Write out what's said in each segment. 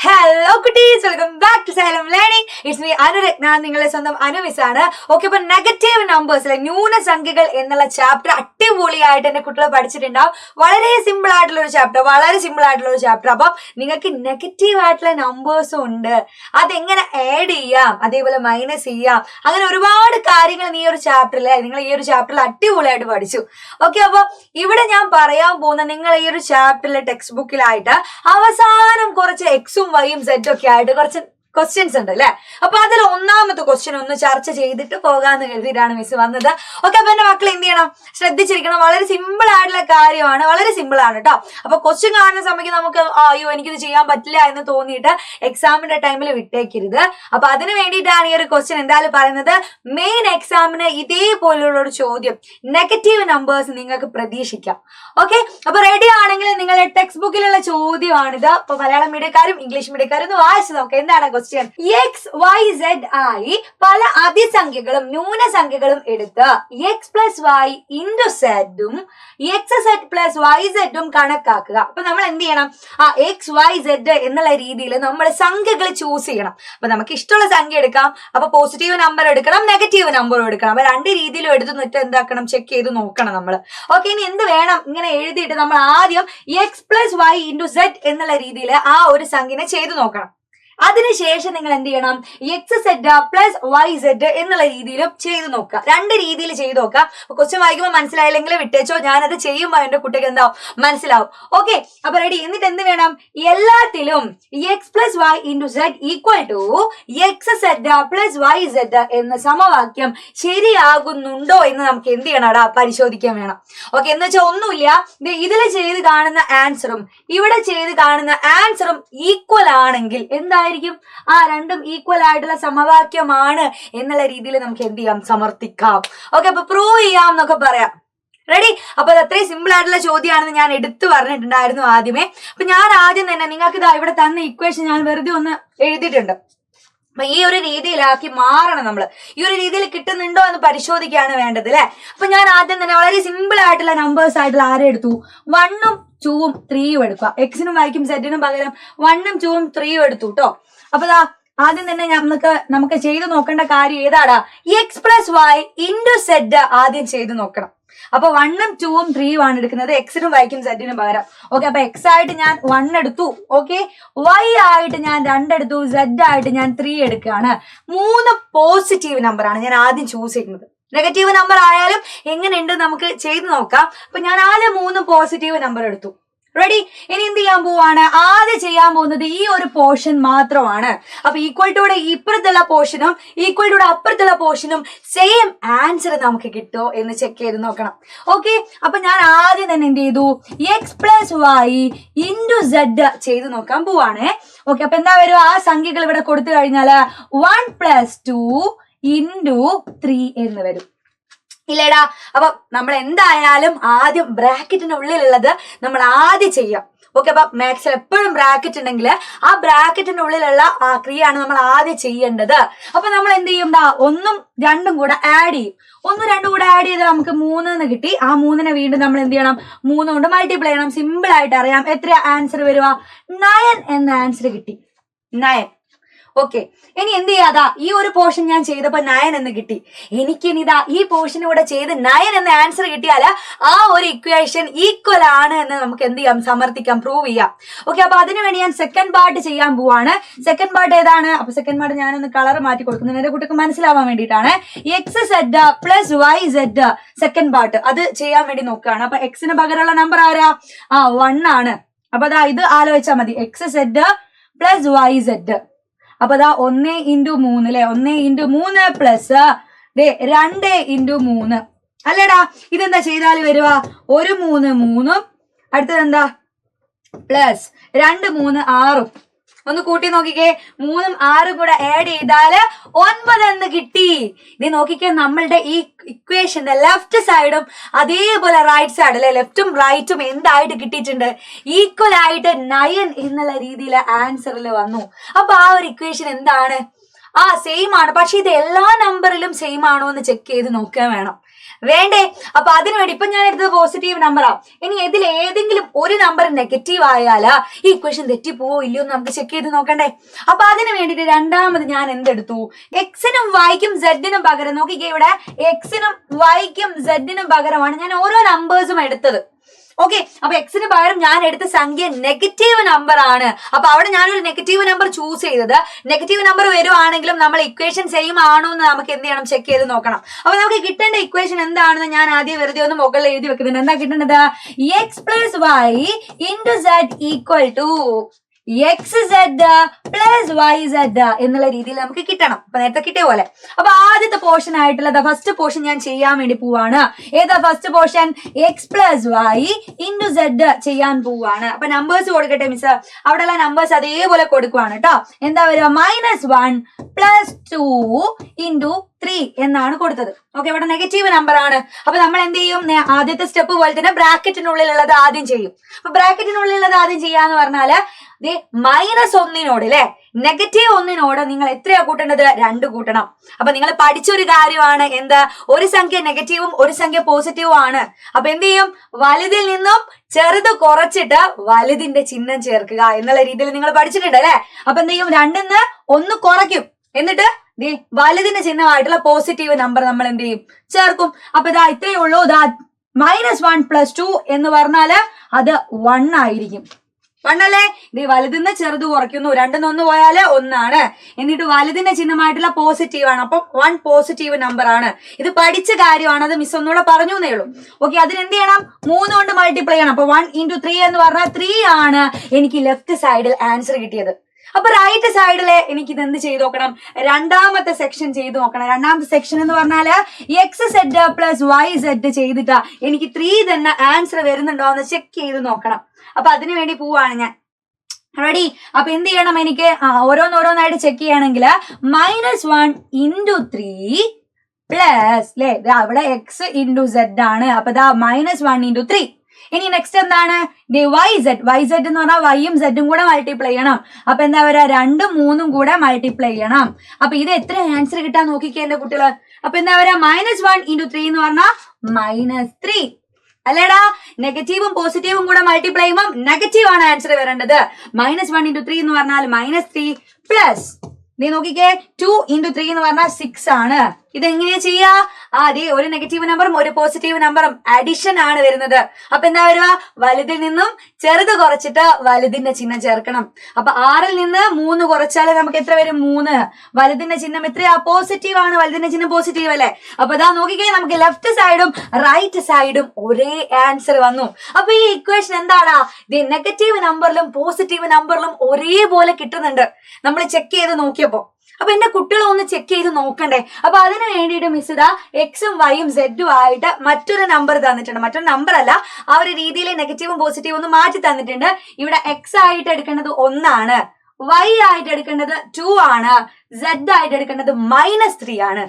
Hello കുട്ടീസ്, welcome back to Xylem learning. It's me Anuratna, നിങ്ങളെ സ്വന്തം അനുമിസ് ആണ്. ഓക്കെ, അപ്പൊ നെഗറ്റീവ് നമ്പേഴ്സിലെ ന്യൂനസംഖ്യകൾ എന്നുള്ള ചാപ്റ്റർ അടിപൊളിയായിട്ട് എന്റെ കുട്ടികൾ പഠിച്ചിട്ടുണ്ടാവും. വളരെ സിമ്പിൾ ആയിട്ടുള്ള ഒരു ചാപ്റ്റർ. അപ്പൊ നിങ്ങൾക്ക് നെഗറ്റീവ് ആയിട്ടുള്ള നമ്പേഴ്സും ഉണ്ട്, അതെങ്ങനെ ആഡ് ചെയ്യാം, അതേപോലെ മൈനസ് ചെയ്യാം, അങ്ങനെ ഒരുപാട് കാര്യങ്ങൾ നിങ്ങൾ ഈ ഒരു ചാപ്റ്ററിൽ അടിപൊളിയായിട്ട് പഠിച്ചു. ഓക്കെ, അപ്പൊ ഇവിടെ ഞാൻ പറയാൻ പോകുന്ന നിങ്ങൾ ഈ ഒരു ചാപ്റ്ററിലെ ടെക്സ്റ്റ് ബുക്കിലായിട്ട് അവസാനം കുറച്ച് എക്സും വൈയും സെറ്റും ഒക്കെ ആയിട്ട് കുറച്ച് ക്വസ്റ്റ്യൻസ് ഉണ്ട് അല്ലെ. അപ്പൊ അതിൽ ഒന്നാമത്തെ ക്വസ്റ്റ്യൻ ഒന്ന് ചർച്ച ചെയ്തിട്ട് പോകാന്ന് കരുതിയിട്ടാണ് മിസ് വന്നത്. ഓക്കെ, അപ്പൊ എന്റെ മക്കൾ എന്ത് ചെയ്യണം, ശ്രദ്ധിച്ചിരിക്കണം. വളരെ സിമ്പിൾ ആയിട്ടുള്ള കാര്യമാണ്, വളരെ സിമ്പിൾ ആണ് കേട്ടോ. അപ്പൊ ക്വസ്റ്റ്യൻ കാണുന്ന സമയത്ത് നമുക്ക് അയ്യോ എനിക്കിത് ചെയ്യാൻ പറ്റില്ല എന്ന് തോന്നിയിട്ട് എക്സാമിന്റെ ടൈമിൽ വിട്ടേക്കരുത്. അപ്പൊ അതിന് വേണ്ടിയിട്ടാണ് ഈ ഒരു ക്വസ്റ്റ്യൻ എന്തായാലും പറയുന്നത്. മെയിൻ എക്സാമിന് ഇതേപോലുള്ള ഒരു ചോദ്യം നെഗറ്റീവ് നമ്പേഴ്സ് നിങ്ങൾക്ക് പ്രതീക്ഷിക്കാം. ഓക്കെ, അപ്പൊ റെഡി ആണെങ്കിൽ നിങ്ങളുടെ ടെക്സ്റ്റ് ബുക്കിലുള്ള ചോദ്യമാണിത്. അപ്പൊ മലയാളം മീഡിയക്കാരും ഇംഗ്ലീഷ് മീഡിയക്കാരും ഒന്ന് വായിച്ചു നോക്കാം. എന്താണ് എക്സ് വൈ സെഡ് ആയി പല അതിസംഖ്യകളും ന്യൂനസംഖ്യകളും എടുത്ത് എക്സ് പ്ലസ് വൈ ഇൻറ്റു സെഡും എക്സ് സെഡ് പ്ലസ് വൈ സെഡും കണക്കാക്കുക. അപ്പൊ നമ്മൾ എന്ത് ചെയ്യണം, എക്സ് വൈ സെഡ് എന്നുള്ള രീതിയിൽ നമ്മൾ സംഖ്യകൾ ചൂസ് ചെയ്യണം. അപ്പൊ നമുക്ക് ഇഷ്ടമുള്ള സംഖ്യ എടുക്കാം. അപ്പൊ പോസിറ്റീവ് നമ്പർ എടുക്കണം, നെഗറ്റീവ് നമ്പറും എടുക്കണം. അപ്പൊ രണ്ട് രീതിയിലും എടുത്തിട്ട് എന്താക്കണം, ചെക്ക് ചെയ്ത് നോക്കണം നമ്മൾ. ഓക്കെ, ഇനി എന്ത് വേണം, ഇങ്ങനെ എഴുതിയിട്ട് നമ്മൾ ആദ്യം x plus y into z എന്നുള്ള രീതിയിൽ ആ ഒരു സംഖ്യനെ ചെയ്ത് നോക്കണം. അതിനുശേഷം നിങ്ങൾ എന്ത് ചെയ്യണം, x z plus y z എന്നുള്ള രീതിയിലും ചെയ്ത് നോക്കുക. രണ്ട് രീതിയിൽ ചെയ്ത് നോക്കുക. ക്വസ്റ്റ്യൻ വായിക്കുമ്പോൾ മനസ്സിലായില്ലെങ്കിൽ വിട്ടേച്ചോ, ഞാനത് ചെയ്യുമ്പോൾ എന്റെ കുട്ടിക്ക് എന്താവും, മനസ്സിലാവും. ഓക്കെ, അപ്പൊ റെഡി. എന്നിട്ട് എന്ത് വേണം, എല്ലാത്തിലും x plus y into z equal to x z plus y z എന്ന സമവാക്യം ശരിയാകുന്നുണ്ടോ എന്ന് നമുക്ക് എന്ത് ചെയ്യണം, പരിശോധിക്കാൻ വേണം. ഓക്കെ, എന്ന് വെച്ചാൽ ഒന്നുമില്ല, ഇതിൽ ചെയ്ത് കാണുന്ന ആൻസറും ഇവിടെ ചെയ്ത് കാണുന്ന ആൻസറും ഈക്വൽ ആണെങ്കിൽ എന്തായിരിക്കും, ആ രണ്ടും ഈക്വൽ ആയിട്ടുള്ള സമവാക്യമാണ് എന്നുള്ള രീതിയിൽ നമുക്ക് എന്ത് ചെയ്യാം, സമർത്ഥിക്കാം. ഓക്കെ, അപ്പൊ പ്രൂവ് ചെയ്യാം എന്നൊക്കെ പറയാം. റെഡി. അപ്പൊ അത് അത്രയും സിമ്പിൾ ആയിട്ടുള്ള ചോദ്യമാണെന്ന് ഞാൻ എടുത്തു പറഞ്ഞിട്ടുണ്ടായിരുന്നു ആദ്യമേ. അപ്പൊ ഞാൻ ആദ്യം തന്നെ നിങ്ങൾക്ക് ഇതാ ഇവിടെ തന്ന ഇക്വേഷൻ ഞാൻ വെറുതെ ഒന്ന് എഴുതിയിട്ടുണ്ട്. അപ്പൊ ഈ ഒരു രീതിയിലാക്കി മാറണം നമ്മള്. ഈ ഒരു രീതിയിൽ കിട്ടുന്നുണ്ടോ എന്ന് പരിശോധിക്കുകയാണ് വേണ്ടത് അല്ലെ. അപ്പൊ ഞാൻ ആദ്യം തന്നെ വളരെ സിമ്പിൾ ആയിട്ടുള്ള നമ്പേഴ്സ് ആയിട്ടുള്ള ആരെ എടുത്തു, 1ഉം 2ഉം 3ഉം എടുക്കുക. എക്സിനും വൈക്കും സെഡിനും പകരം 1ഉം 2ഉം 3ഉം എടുത്തു കേട്ടോ. അപ്പൊ ആദ്യം തന്നെ നമുക്ക് ചെയ്ത് നോക്കേണ്ട കാര്യം ഏതാടാ, x plus y into z ആദ്യം ചെയ്ത് നോക്കണം. അപ്പൊ 1ഉം 2ഉം 3ഉം ആണ് എടുക്കുന്നത്, എക്സിനും വൈക്കും സെഡിനും പകരം. ഓക്കെ, അപ്പൊ എക്സ് ആയിട്ട് ഞാൻ 1 എടുത്തു. ഓക്കെ, വൈ ആയിട്ട് ഞാൻ 2 എടുത്തു, സെഡ് ആയിട്ട് ഞാൻ 3 എടുക്കുകയാണ്. 3 പോസിറ്റീവ് നമ്പർ ആണ് ഞാൻ ആദ്യം ചൂസ് ചെയ്യുന്നത്. നെഗറ്റീവ് നമ്പർ ആയാലും എങ്ങനെയുണ്ട് നമുക്ക് ചെയ്ത് നോക്കാം. അപ്പൊ ഞാൻ ആദ്യം 3 പോസിറ്റീവ് നമ്പർ എടുത്തു. റെഡി. ഇനി എന്ത് ചെയ്യാൻ പോവാണ്, ആദ്യം ചെയ്യാൻ പോകുന്നത് ഈ ഒരു പോർഷൻ മാത്രമാണ്. അപ്പൊ ഈക്വൽ ടൂടെ ഇപ്പുറത്തുള്ള പോർഷനും ഈക്വൽ ടൂടെ അപ്പുറത്തുള്ള പോർഷനും സെയിം ആൻസർ നമുക്ക് കിട്ടുമോ എന്ന് ചെക്ക് ചെയ്ത് നോക്കണം. ഓക്കെ, അപ്പൊ ഞാൻ ആദ്യം തന്നെ എന്ത് ചെയ്തു, x plus y into z ചെയ്ത് നോക്കാൻ പോവാണ്. ഓക്കെ, അപ്പൊ എന്താ വരും, ആ സംഖ്യകൾ ഇവിടെ കൊടുത്തു കഴിഞ്ഞാല് 1 + 2 × 3 എന്ന് വരും ഇല്ലേടാ. അപ്പൊ നമ്മൾ എന്തായാലും ആദ്യം ബ്രാക്കറ്റിനുള്ളിലുള്ളത് നമ്മൾ ആദ്യം ചെയ്യാം. ഓക്കെ, അപ്പൊ മാത്സിൽ എപ്പോഴും ബ്രാക്കറ്റ് ഉണ്ടെങ്കിൽ ആ ബ്രാക്കറ്റിന്റെ ഉള്ളിലുള്ള ആ ക്രിയയാണ് നമ്മൾ ആദ്യം ചെയ്യേണ്ടത്. അപ്പൊ നമ്മൾ എന്ത് ചെയ്യും, 1ഉം 2ഉം കൂടെ ആഡ് ചെയ്യും. 1ഉം 2ഉം കൂടെ ആഡ് ചെയ്ത് നമുക്ക് 3 എന്ന് കിട്ടി. ആ 3നെ വീണ്ടും നമ്മൾ എന്ത് ചെയ്യണം, 3 കൊണ്ട് മൾട്ടിപ്ലൈ ചെയ്യണം. സിമ്പിൾ ആയിട്ട് അറിയാം. എത്ര ആൻസർ വരുക, 9 എന്ന ആൻസർ കിട്ടി. 9. ഓക്കെ, ഇനി എന്ത് ചെയ്യാതാ, ഈ ഒരു പോർഷൻ ഞാൻ ചെയ്തപ്പോ 9 എന്ന് കിട്ടി. എനിക്കിനിതാ ഈ പോർഷൻ കൂടെ ചെയ്ത് 9 എന്ന ആൻസർ കിട്ടിയാൽ ആ ഒരു ഇക്വേഷൻ ഈക്വൽ ആണ് എന്ന് നമുക്ക് എന്ത് ചെയ്യാം, സമർത്ഥിക്കാം, പ്രൂവ് ചെയ്യാം. ഓക്കെ, അപ്പൊ അതിനുവേണ്ടി ഞാൻ സെക്കൻഡ് പാർട്ട് ചെയ്യാൻ പോവാണ്. സെക്കൻഡ് പാർട്ട് ഏതാണ്, അപ്പൊ സെക്കൻഡ് പാർട്ട് ഞാനൊന്ന് കളർ മാറ്റി കൊടുക്കുന്നത് എന്റെ കുട്ടിക്ക് മനസ്സിലാവാൻ വേണ്ടിയിട്ടാണ്. X z plus y z second part അത് ചെയ്യാൻ വേണ്ടി നോക്കുകയാണ്. അപ്പൊ എക്സിന് പകരമുള്ള നമ്പർ ആരാ, 1 ആണ്. അപ്പൊ ഇത് ആലോചിച്ചാൽ മതി, x z plus y z. അപ്പൊ 1 × 3 അല്ലെ, 1 × 3 പ്ലസ് 2 × 3 അല്ലേടാ. ഇതെന്താ ചെയ്താൽ വരുക, 1 3 3ഉം അടുത്തത് എന്താ പ്ലസ് 2 3 6ഉം. ഒന്ന് കൂട്ടി നോക്കിക്കേ, 3ഉം 6ഉം കൂടെ ആഡ് ചെയ്താല് 9 എന്ന് കിട്ടി. ഇത് നോക്കിക്കേ, നമ്മളുടെ ഈ ഇക്വേഷന്റെ ലെഫ്റ്റ് സൈഡും അതേപോലെ റൈറ്റ് സൈഡ് അല്ലെ, ലെഫ്റ്റും റൈറ്റും എന്തായിട്ട് കിട്ടിയിട്ടുണ്ട്, ഈക്വൽ ആയിട്ട് 9 എന്നുള്ള രീതിയിൽ ആൻസറിൽ വന്നു. അപ്പൊ ആ ഒരു ഇക്വേഷൻ എന്താണ്, സെയിം ആണ്. പക്ഷെ ഇത് എല്ലാ നമ്പറിലും സെയിം ആണോ എന്ന് ചെക്ക് ചെയ്ത് നോക്കാൻ വേണം. വേണ്ടേ? അപ്പൊ അതിനുവേണ്ടി ഇപ്പൊ ഞാൻ എടുത്തത് പോസിറ്റീവ് നമ്പറാ. ഇനി ഇതിൽ ഏതെങ്കിലും ഒരു നമ്പർ നെഗറ്റീവ് ആയാല് ഈ ഇക്വേഷൻ തെറ്റിപ്പോവോ ഇല്ലയോ എന്ന് നമുക്ക് ചെക്ക് ചെയ്ത് നോക്കണ്ടേ? അപ്പൊ അതിന് വേണ്ടിട്ട് രണ്ടാമത് ഞാൻ എന്തെടുത്തു? എക്സിനും വൈക്കും സെഡിനും പകരം നോക്കിക്കേ, ഇവിടെ എക്സിനും വൈക്കും സെഡിനും പകരമാണ് ഞാൻ ഓരോ നമ്പേഴ്സും എടുത്തത്. ഓക്കെ, അപ്പൊ എക്സിന് പകരം ഞാൻ എടുത്ത സംഖ്യ നെഗറ്റീവ് നമ്പർ ആണ്. അപ്പൊ അവിടെ ഞാനൊരു നെഗറ്റീവ് നമ്പർ ചൂസ് ചെയ്തത്. നെഗറ്റീവ് നമ്പർ വരുവാണെങ്കിലും നമ്മൾ ഇക്വേഷൻ സെയിം ആണോ എന്ന് നമുക്ക് എന്ത് ചെയ്യണം? ചെക്ക് ചെയ്ത് നോക്കണം. അപ്പൊ നമുക്ക് കിട്ടേണ്ട ഇക്വേഷൻ എന്താണെന്ന് ഞാൻ ആദ്യം വെറുതെ ഒന്ന് മുകളിൽ എഴുതി വെക്കുന്നുണ്ട്. എന്താ കിട്ടേണ്ടത്? X plus y into z equal to x z plus y z എന്നുള്ള രീതിയിൽ നമുക്ക് കിട്ടണം. അപ്പൊ നേരത്തെ കിട്ടിയ പോലെ. അപ്പൊ ആദ്യത്തെ പോർഷൻ ആയിട്ടുള്ള ഫസ്റ്റ് പോർഷൻ ഞാൻ ചെയ്യാൻ വേണ്ടി പോവാണ്. ഏതാ first portion? X plus y into z ചെയ്യാൻ പോവാണ്. അപ്പൊ നമ്പേഴ്സ് കൊടുക്കട്ടെ മിസ്. അവിടെയുള്ള നമ്പേഴ്സ് അതേപോലെ കൊടുക്കുവാണ് കേട്ടോ. എന്താ വരിക? -1 പ്ലസ് 2 ഇൻറ്റു 3 എന്നാണ് കൊടുത്തത്. ഓക്കെ, ഇവിടെ നെഗറ്റീവ് നമ്പർ ആണ്. അപ്പൊ നമ്മൾ എന്ത് ചെയ്യും? ആദ്യത്തെ സ്റ്റെപ്പ് പോലെ തന്നെ ബ്രാക്കറ്റിനുള്ളിലുള്ളത് ആദ്യം ചെയ്യും. അപ്പൊ ബ്രാക്കറ്റിനുള്ളിലുള്ളത് ആദ്യം ചെയ്യാന്ന് പറഞ്ഞാല് -1 അല്ലെ, -1 നിങ്ങൾ എത്രയാ കൂട്ടേണ്ടത്? 2 കൂട്ടണം. അപ്പൊ നിങ്ങൾ പഠിച്ചൊരു കാര്യമാണ് എന്താ? ഒരു സംഖ്യ നെഗറ്റീവും ഒരു സംഖ്യ പോസിറ്റീവും ആണ്. അപ്പൊ എന്ത് ചെയ്യും? വലുതിൽ നിന്നും ചെറുത് കുറച്ചിട്ട് വലുതിന്റെ ചിഹ്നം ചേർക്കുക എന്നുള്ള രീതിയിൽ നിങ്ങൾ പഠിച്ചിട്ടുണ്ട് അല്ലെ. അപ്പൊ എന്ത് ചെയ്യും? 2ന്ന് 1 കുറയ്ക്കും. എന്നിട്ട് വലുതിന്റെ ചിഹ്നമായിട്ടുള്ള പോസിറ്റീവ് നമ്പർ നമ്മൾ എന്ത് ചെയ്യും? ചേർക്കും. അപ്പൊ ഇതാ ഇത്രയേ ഉള്ളൂ. -1 പ്ലസ് 2 എന്ന് പറഞ്ഞാല് അത് 1 ആയിരിക്കും. 1 അല്ലേ? വലുതിന്ന് ചെറുത് കുറയ്ക്കുന്നു. 2ന്ന് 1 പോയാല് 1 ആണ്. എന്നിട്ട് വലുതിന്റെ ചിഹ്നമായിട്ടുള്ള പോസിറ്റീവ് ആണ്. അപ്പം 1 പോസിറ്റീവ് നമ്പർ ആണ്. ഇത് പഠിച്ച കാര്യമാണ്. അത് മിസ് ഒന്നുകൂടെ പറഞ്ഞു എന്നേ ഉള്ളൂ. ഓക്കെ, അതിനെന്ത് ചെയ്യണം? 3 കൊണ്ട് മൾട്ടിപ്ലൈ ചെയ്യണം. അപ്പൊ 1 × 3 എന്ന് പറഞ്ഞാൽ 3 ആണ് എനിക്ക് ലെഫ്റ്റ് സൈഡിൽ ആൻസർ കിട്ടിയത്. അപ്പൊ റൈറ്റ് സൈഡിലെ എനിക്ക് ഇത് എന്ത് ചെയ്ത് നോക്കണം? രണ്ടാമത്തെ സെക്ഷൻ ചെയ്ത് നോക്കണം. രണ്ടാമത്തെ സെക്ഷൻ എന്ന് പറഞ്ഞാല് x z plus y z ചെയ്തിട്ടാ എനിക്ക് 3 തന്നെ ആൻസർ വരുന്നുണ്ടോ എന്ന് ചെക്ക് ചെയ്ത് നോക്കണം. അപ്പൊ അതിനു വേണ്ടി പോവാണ് ഞാൻ. റെഡി? അപ്പൊ എന്ത് ചെയ്യണം? എനിക്ക് ഓരോന്നോരോന്നായിട്ട് ചെക്ക് ചെയ്യണമെങ്കിൽ -1 × 3 പ്ലസ് അല്ലെ, അവിടെ എക്സ് ഇൻറ്റു സെഡ് ആണ്. അപ്പൊ -1 × 3. ഇനി നെക്സ്റ്റ് എന്താണ്? YZ എന്ന് പറഞ്ഞാൽ വൈയും സെഡും കൂടെ മൾട്ടിപ്ലൈ ചെയ്യണം. അപ്പൊ എന്താ പറയുക? 2ഉം 3ഉം കൂടെ മൾട്ടിപ്ലൈ ചെയ്യണം. അപ്പൊ ഇത് എത്ര ആൻസർ കിട്ടാൻ നോക്കിക്കേ എന്റെ കുട്ടികള്. അപ്പൊ എന്താ പറയുക? -1 × 3 എന്ന് പറഞ്ഞാൽ -3 അല്ലേടാ. നെഗറ്റീവും പോസിറ്റീവും കൂടെ മൾട്ടിപ്ലൈ ചെയ്യുമ്പോൾ നെഗറ്റീവ് ആണ് ആൻസർ വരേണ്ടത്. -1 × 3 എന്ന് പറഞ്ഞാൽ -3 പ്ലസ് നോക്കിക്കേ 2 × 3 എന്ന് പറഞ്ഞാൽ 6 ആണ്. ഇതെങ്ങനെയാ ചെയ്യാ? ഒരു നെഗറ്റീവ് നമ്പറും ഒരു പോസിറ്റീവ് നമ്പറും അഡിഷൻ ആണ് വരുന്നത്. അപ്പൊ എന്താ വരുക? വലുതിൽ നിന്നും ചെറുത് കുറച്ചിട്ട് വലുതിന്റെ ചിഹ്നം ചേർക്കണം. അപ്പൊ 6ൽ നിന്ന് 3 കുറച്ചാല് നമുക്ക് എത്ര വരും? 3. വലുതിന്റെ ചിഹ്നം എത്രയാ? പോസിറ്റീവ് ആണ്. വലുതിന്റെ ചിഹ്നം പോസിറ്റീവ് അല്ലെ. അപ്പൊ നോക്കിക്കേ, നമുക്ക് ലെഫ്റ്റ് സൈഡും റൈറ്റ് സൈഡും ഒരേ ആൻസർ വന്നു. അപ്പൊ ഈ ഇക്വേഷൻ എന്താടാ? നെഗറ്റീവ് നമ്പറിലും പോസിറ്റീവ് നമ്പറിലും ഒരേപോലെ കിട്ടുന്നുണ്ട് നമ്മൾ ചെക്ക് ചെയ്ത് നോക്കിയപ്പോ. അപ്പൊ എന്റെ കുട്ടികളെ ഒന്ന് ചെക്ക് ചെയ്ത് നോക്കണ്ടേ? അപ്പൊ അതിന് വേണ്ടിയിട്ട് മിസ് ഇതാ എക്സും വൈയും സെഡും ആയിട്ട് മറ്റൊരു നമ്പർ തന്നിട്ടുണ്ട്. മറ്റൊരു നമ്പർ അല്ല, ആ ഒരു രീതിയിൽ നെഗറ്റീവും പോസിറ്റീവും ഒന്ന് മാറ്റി തന്നിട്ടുണ്ട്. ഇവിടെ എക്സ് ആയിട്ട് എടുക്കേണ്ടത് 1 ആണ്, വൈ ആയിട്ട് എടുക്കേണ്ടത് 2 ആണ്, സെഡ് ആയിട്ട് എടുക്കേണ്ടത് -3 ആണ്.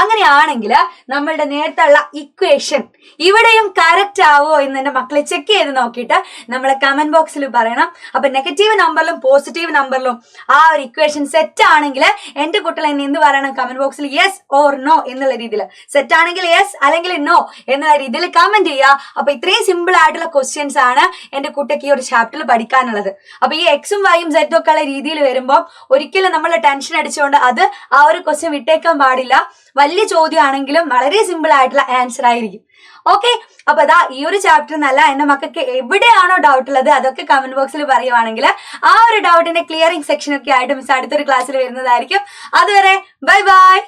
അങ്ങനെയാണെങ്കിൽ നമ്മളുടെ നേരത്തെ ഉള്ള ഇക്വേഷൻ ഇവിടെയും കറക്റ്റ് ആവോ എന്ന് എന്റെ മക്കളെ ചെക്ക് ചെയ്ത് നോക്കിയിട്ട് നമ്മളെ കമന്റ് ബോക്സിൽ പറയണം. അപ്പൊ നെഗറ്റീവ് നമ്പറിലും പോസിറ്റീവ് നമ്പറിലും ആ ഒരു ഇക്വേഷൻ സെറ്റ് ആണെങ്കിൽ എന്റെ കുട്ടികൾ എന്നെ എന്ത് പറയണം? കമന്റ് ബോക്സിൽ യെസ് ഓർ നോ എന്നുള്ള രീതിയിൽ. സെറ്റ് ആണെങ്കിൽ യെസ്, അല്ലെങ്കിൽ നോ എന്നുള്ള രീതിയിൽ കമന്റ് ചെയ്യുക. അപ്പൊ ഇത്രയും സിമ്പിൾ ആയിട്ടുള്ള ക്വസ്റ്റ്യൻസ് ആണ് എന്റെ കുട്ടിക്ക് ഈ ഒരു ചാപ്റ്ററിൽ പഠിക്കാനുള്ളത്. അപ്പൊ ഈ എക്സും വൈയും സെഡും ഒക്കെ ഉള്ള രീതിയിൽ വരുമ്പോൾ ഒരിക്കലും നമ്മൾ ടെൻഷൻ അടിച്ചുകൊണ്ട് അത് ആ ഒരു ക്വസ്റ്റ്യൻ വിട്ടേക്കാൻ പാടില്ല. വലിയ ചോദ്യമാണെങ്കിലും വളരെ സിമ്പിൾ ആയിട്ടുള്ള ആൻസർ ആയിരിക്കും. ഓക്കെ, അപ്പൊ ഈ ഒരു ചാപ്റ്റർ എന്നല്ല, എന്റെ മക്കൾക്ക് എവിടെയാണോ ഡൗട്ട് ഉള്ളത് അതൊക്കെ കമന്റ് ബോക്സിൽ പറയുവാണെങ്കിൽ ആ ഒരു ഡൗട്ടിന്റെ ക്ലിയറിംഗ് സെക്ഷൻ ഒക്കെ ആയിട്ട് മിസ് അടുത്തൊരു ക്ലാസ്സിൽ വരുന്നതായിരിക്കും. അതുവരെ ബൈ ബൈ.